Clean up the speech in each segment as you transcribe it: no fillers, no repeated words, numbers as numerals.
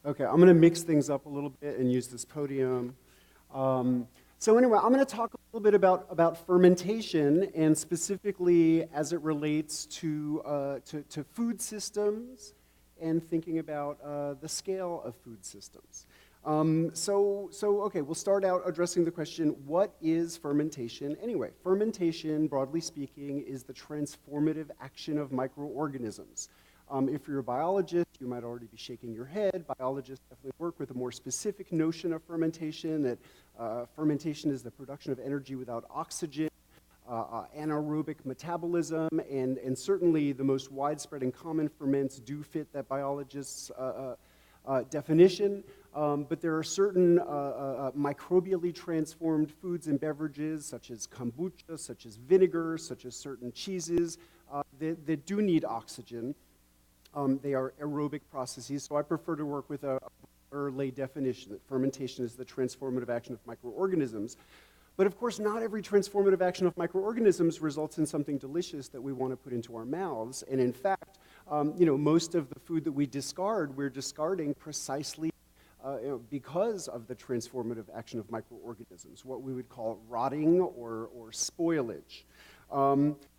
Okay, I'm going to mix things up a little bit and use this podium. So anyway, I'm going to talk a little bit about fermentation, and specifically as it relates to food systems and thinking about the scale of food systems. Okay, we'll start out addressing the question, what is fermentation anyway? Fermentation, broadly speaking, is the transformative action of microorganisms. If you're a biologist, you might already be shaking your head. Biologists definitely work with a more specific notion of fermentation, that fermentation is the production of energy without oxygen, anaerobic metabolism, and certainly the most widespread and common ferments do fit that biologists' definition. But there are certain microbially transformed foods and beverages, such as kombucha, such as vinegar, such as certain cheeses, that do need oxygen. They are aerobic processes, so I prefer to work with a lay definition that fermentation is the transformative action of microorganisms. But of course, not every transformative action of microorganisms results in something delicious that we want to put into our mouths. And in fact, most of the food that we discard, we're discarding precisely because of the transformative action of microorganisms, what we would call rotting or spoilage.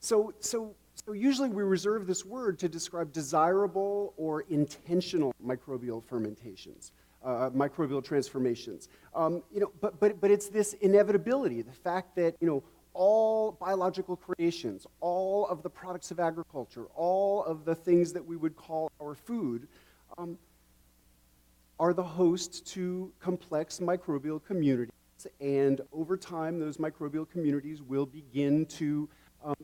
So usually we reserve this word to describe desirable or intentional microbial fermentations, microbial transformations. But it's this inevitability, the fact that all biological creations, all of the products of agriculture, all of the things that we would call our food, are the host to complex microbial communities, and over time those microbial communities will begin to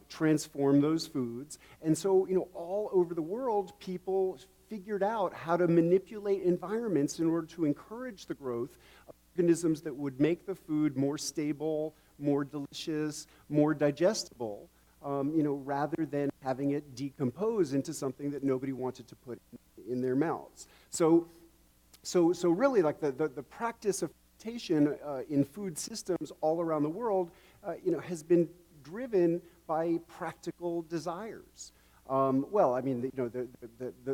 transform those foods. And so, all over the world, people figured out how to manipulate environments in order to encourage the growth of organisms that would make the food more stable, more delicious, more digestible, rather than having it decompose into something that nobody wanted to put in their mouths. So really, like the practice of fermentation in food systems all around the world, has been driven by practical desires. The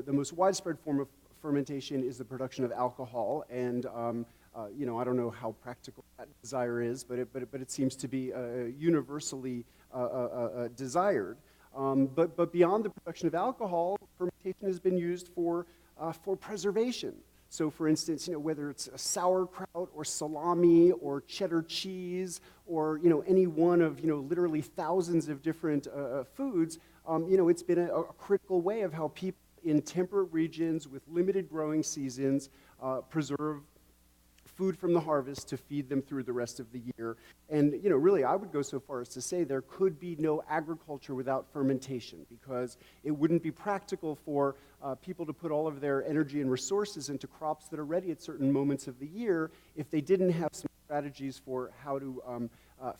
most widespread form of fermentation is the production of alcohol, and I don't know how practical that desire is, but it seems to be universally desired. But beyond the production of alcohol, fermentation has been used for preservation. So, for instance, whether it's a sauerkraut or salami or cheddar cheese or any one of literally thousands of different foods, it's been a critical way of how people in temperate regions with limited growing seasons preserve food from the harvest to feed them through the rest of the year. And really, I would go so far as to say there could be no agriculture without fermentation, because it wouldn't be practical for people to put all of their energy and resources into crops that are ready at certain moments of the year if they didn't have some strategies for how to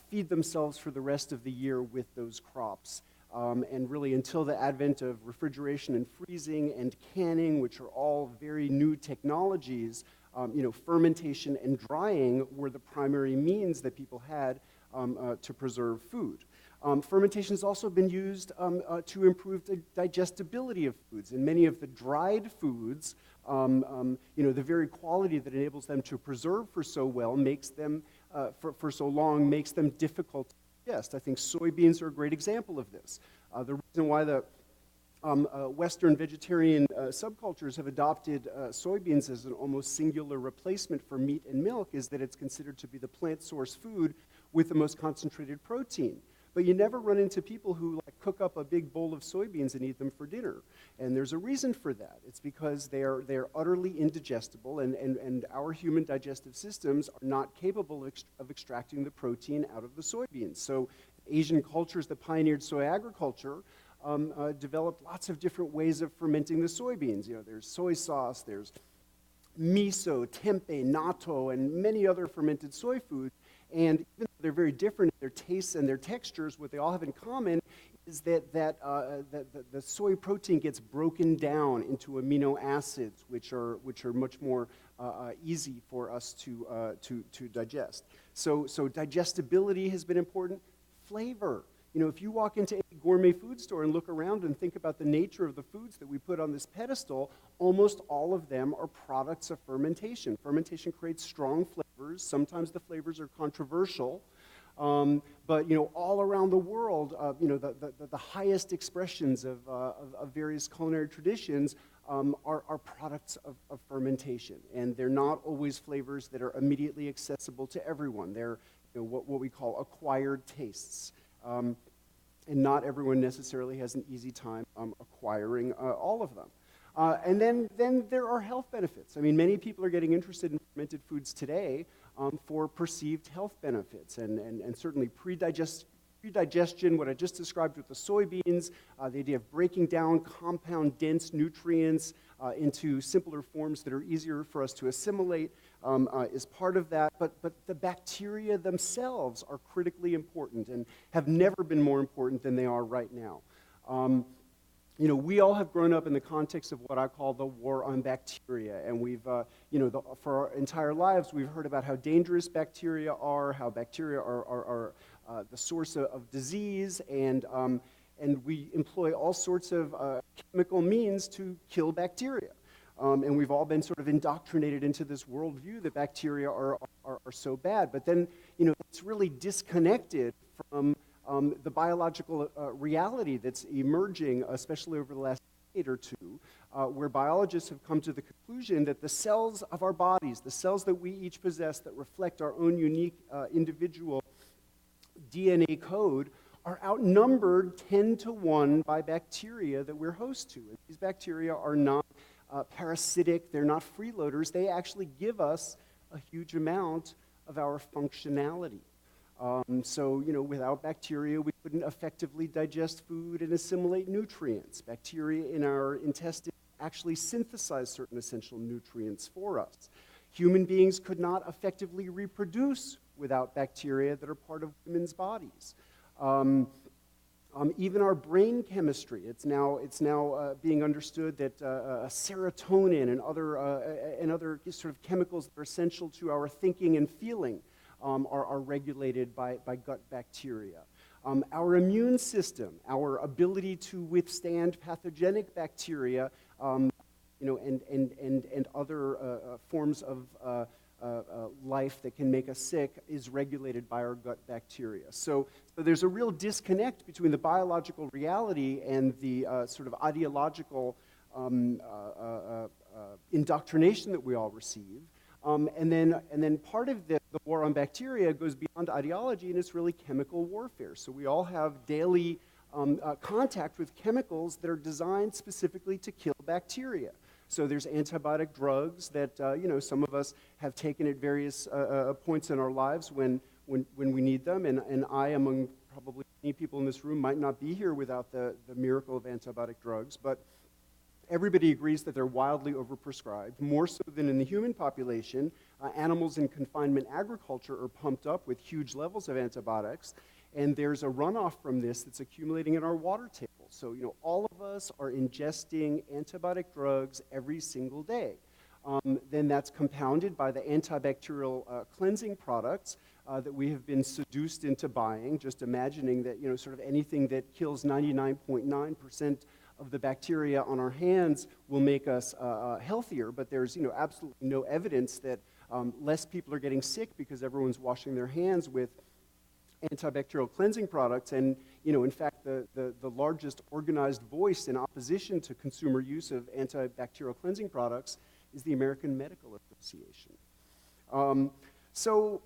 feed themselves for the rest of the year with those crops. And really, until the advent of refrigeration and freezing and canning, which are all very new technologies, fermentation and drying were the primary means that people had to preserve food. Fermentation has also been used to improve the digestibility of foods. And many of the dried foods, the very quality that enables them to preserve for so well makes them, for so long, makes them difficult to digest. I think soybeans are a great example of this. The reason why the Western vegetarian subcultures have adopted soybeans as an almost singular replacement for meat and milk is that it's considered to be the plant source food with the most concentrated protein. But you never run into people who cook up a big bowl of soybeans and eat them for dinner. And there's a reason for that. It's because they're utterly indigestible, and our human digestive systems are not capable of extracting the protein out of the soybeans. So Asian cultures that pioneered soy agriculture developed lots of different ways of fermenting the soybeans. There's soy sauce, there's miso, tempeh, natto, and many other fermented soy foods. And even though they're very different in their tastes and their textures, what they all have in common is that the soy protein gets broken down into amino acids, which are much more easy for us to digest. So digestibility has been important. Flavor. if you walk into a gourmet food store and look around and think about the nature of the foods that we put on this pedestal, almost all of them are products of fermentation. Fermentation creates strong flavors. Sometimes the flavors are controversial. But all around the world, the highest expressions of various culinary traditions are products of fermentation, and they're not always flavors that are immediately accessible to everyone. They're what we call acquired tastes, and not everyone necessarily has an easy time acquiring all of them. And then there are health benefits. I mean, many people are getting interested in fermented foods today for perceived health benefits, and certainly pre-digestion, what I just described with the soybeans, the idea of breaking down compound, dense nutrients into simpler forms that are easier for us to assimilate is part of that. But the bacteria themselves are critically important and have never been more important than they are right now. We all have grown up in the context of what I call the war on bacteria, and we've, for our entire lives, we've heard about how dangerous bacteria are, how bacteria are the source of disease, and we employ all sorts of chemical means to kill bacteria. And we've all been sort of indoctrinated into this worldview that bacteria are so bad. But then, it's really disconnected from the biological reality that's emerging, especially over the last decade or two, where biologists have come to the conclusion that the cells of our bodies, the cells that we each possess that reflect our own unique individual DNA code, are outnumbered 10 to 1 by bacteria that we're host to. And these bacteria are not parasitic, they're not freeloaders, they actually give us a huge amount of our functionality. So, without bacteria, we couldn't effectively digest food and assimilate nutrients. Bacteria in our intestines actually synthesize certain essential nutrients for us. Human beings could not effectively reproduce without bacteria that are part of women's bodies. Even our brain chemistry, it's now being understood that serotonin and other sort of chemicals that are essential to our thinking and feeling are regulated by gut bacteria. Our immune system, our ability to withstand pathogenic bacteria, and other forms of life that can make us sick is regulated by our gut bacteria. So there's a real disconnect between the biological reality and the sort of ideological indoctrination that we all receive. And then part of the war on bacteria goes beyond ideology, and it's really chemical warfare. So we all have daily contact with chemicals that are designed specifically to kill bacteria. So there's antibiotic drugs that some of us have taken at various points in our lives when we need them, and I, among probably many people in this room, might not be here without the miracle of antibiotic drugs, but everybody agrees that they're wildly overprescribed, more so than in the human population. Animals in confinement agriculture are pumped up with huge levels of antibiotics, and there's a runoff from this that's accumulating in our water table. So, all of us are ingesting antibiotic drugs every single day. Then that's compounded by the antibacterial cleansing products that we have been seduced into buying, just imagining that, sort of anything that kills 99.9% of the bacteria on our hands will make us healthier, but there's absolutely no evidence that less people are getting sick because everyone's washing their hands with antibacterial cleansing products. And in fact, the largest organized voice in opposition to consumer use of antibacterial cleansing products is the American Medical Association. So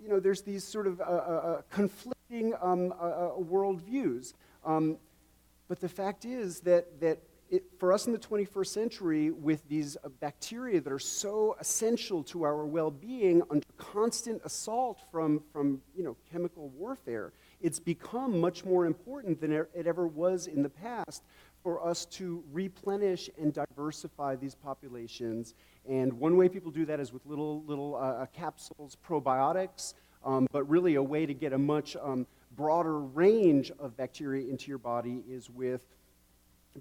there's these sort of conflicting worldviews. But the fact is that for us in the 21st century, with these bacteria that are so essential to our well-being under constant assault from chemical warfare, it's become much more important than it ever was in the past for us to replenish and diversify these populations. And one way people do that is with little capsules, probiotics, but really a way to get a much broader range of bacteria into your body is with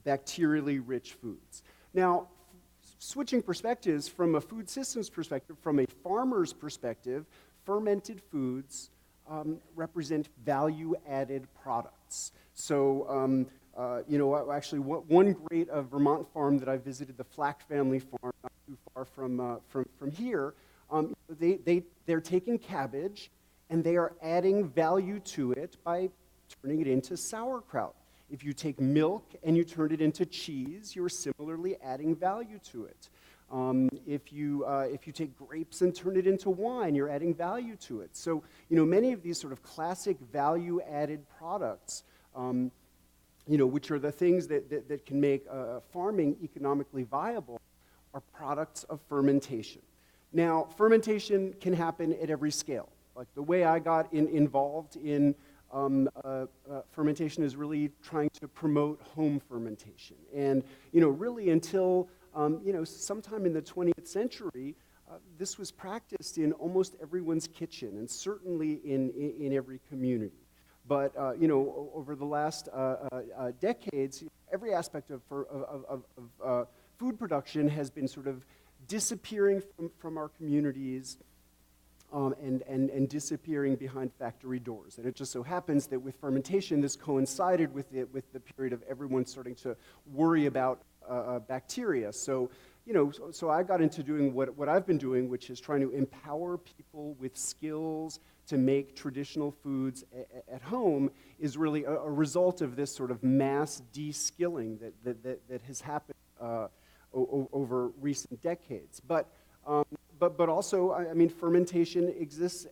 bacterially rich foods. Now, switching perspectives from a food systems perspective, from a farmer's perspective, fermented foods represent value-added products. So, actually, one great Vermont farm that I visited, the Flack family farm, not too far from here, they're taking cabbage and they are adding value to it by turning it into sauerkraut. If you take milk and you turn it into cheese, you're similarly adding value to it. If you take grapes and turn it into wine, you're adding value to it. So, many of these sort of classic value-added products, which are the things that can make farming economically viable, are products of fermentation. Now, fermentation can happen at every scale. Like the way I got involved in fermentation is really trying to promote home fermentation. And, really until, sometime in the 20th century, this was practiced in almost everyone's kitchen and certainly in every community. But, over the last decades, every aspect of food production has been sort of disappearing from our communities and disappearing behind factory doors. And it just so happens that with fermentation, this coincided with the period of everyone starting to worry about bacteria. So, so I got into doing what I've been doing, which is trying to empower people with skills to make traditional foods at home, is really a result of this sort of mass de-skilling that has happened over recent decades. But also, I mean, fermentation exists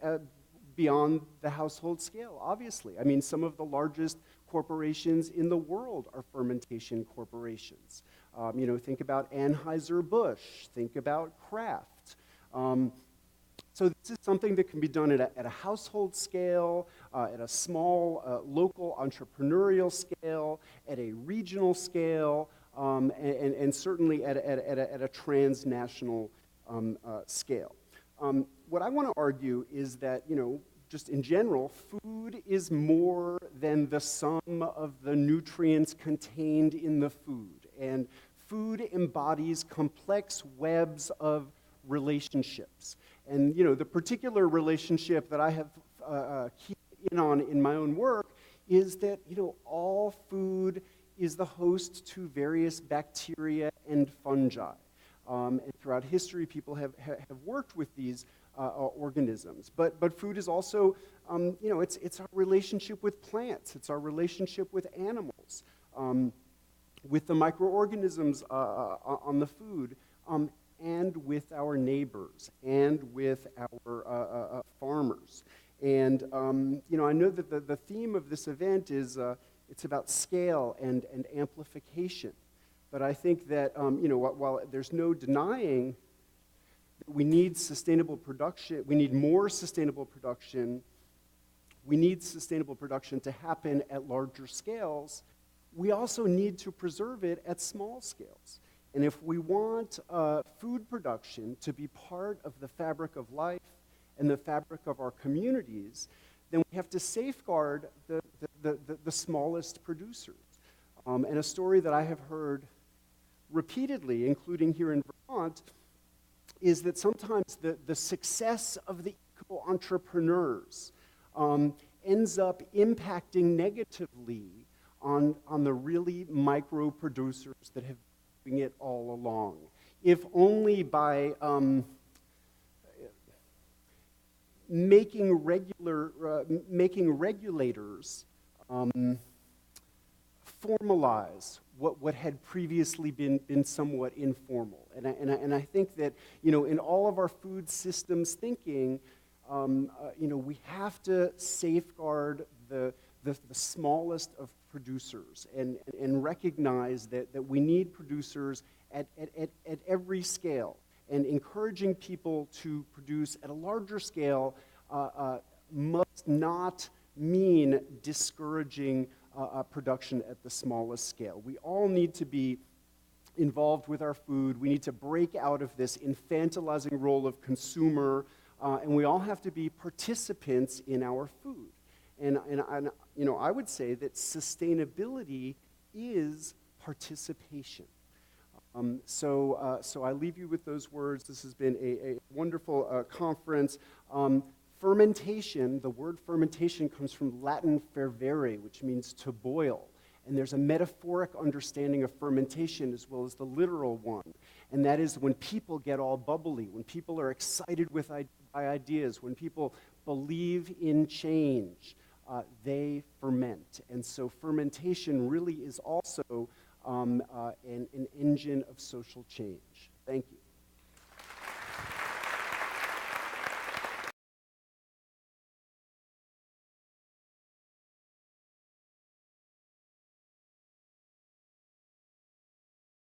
beyond the household scale, obviously. I mean, some of the largest corporations in the world are fermentation corporations. Think about Anheuser-Busch, think about Kraft. So this is something that can be done at a household scale, at a small local entrepreneurial scale, at a regional scale, and certainly at a transnational scale. What I want to argue is that, just in general, food is more than the sum of the nutrients contained in the food. And food embodies complex webs of relationships. And, the particular relationship that I have keyed in on in my own work is that, all food is the host to various bacteria and fungi. And throughout history, people have worked with these organisms. But food is also, it's our relationship with plants. It's our relationship with animals, with the microorganisms on the food, and with our neighbors, and with our farmers. And, I know that the theme of this event is, it's about scale and amplification. But I think that, while there's no denying that we need sustainable production, we need more sustainable production, we need sustainable production to happen at larger scales, we also need to preserve it at small scales. And if we want food production to be part of the fabric of life and the fabric of our communities, then we have to safeguard the smallest producers. And a story that I have heard repeatedly, including here in Vermont, is that sometimes the success of the eco-entrepreneurs ends up impacting negatively on the really micro producers that have been doing it all along. If only by making regulators formalize what had previously been somewhat informal. And I think that, in all of our food systems thinking, we have to safeguard the smallest of producers and recognize that we need producers at every scale. And encouraging people to produce at a larger scale must not mean discouraging production at the smallest scale. We all need to be involved with our food. We need to break out of this infantilizing role of consumer, and we all have to be participants in our food. And I would say that sustainability is participation. So I leave you with those words. This has been a wonderful conference. Fermentation, the word fermentation comes from Latin fervere, which means to boil. And there's a metaphoric understanding of fermentation as well as the literal one. And that is when people get all bubbly, when people are excited by ideas, when people believe in change, they ferment. And so fermentation really is also an engine of social change. Thank you.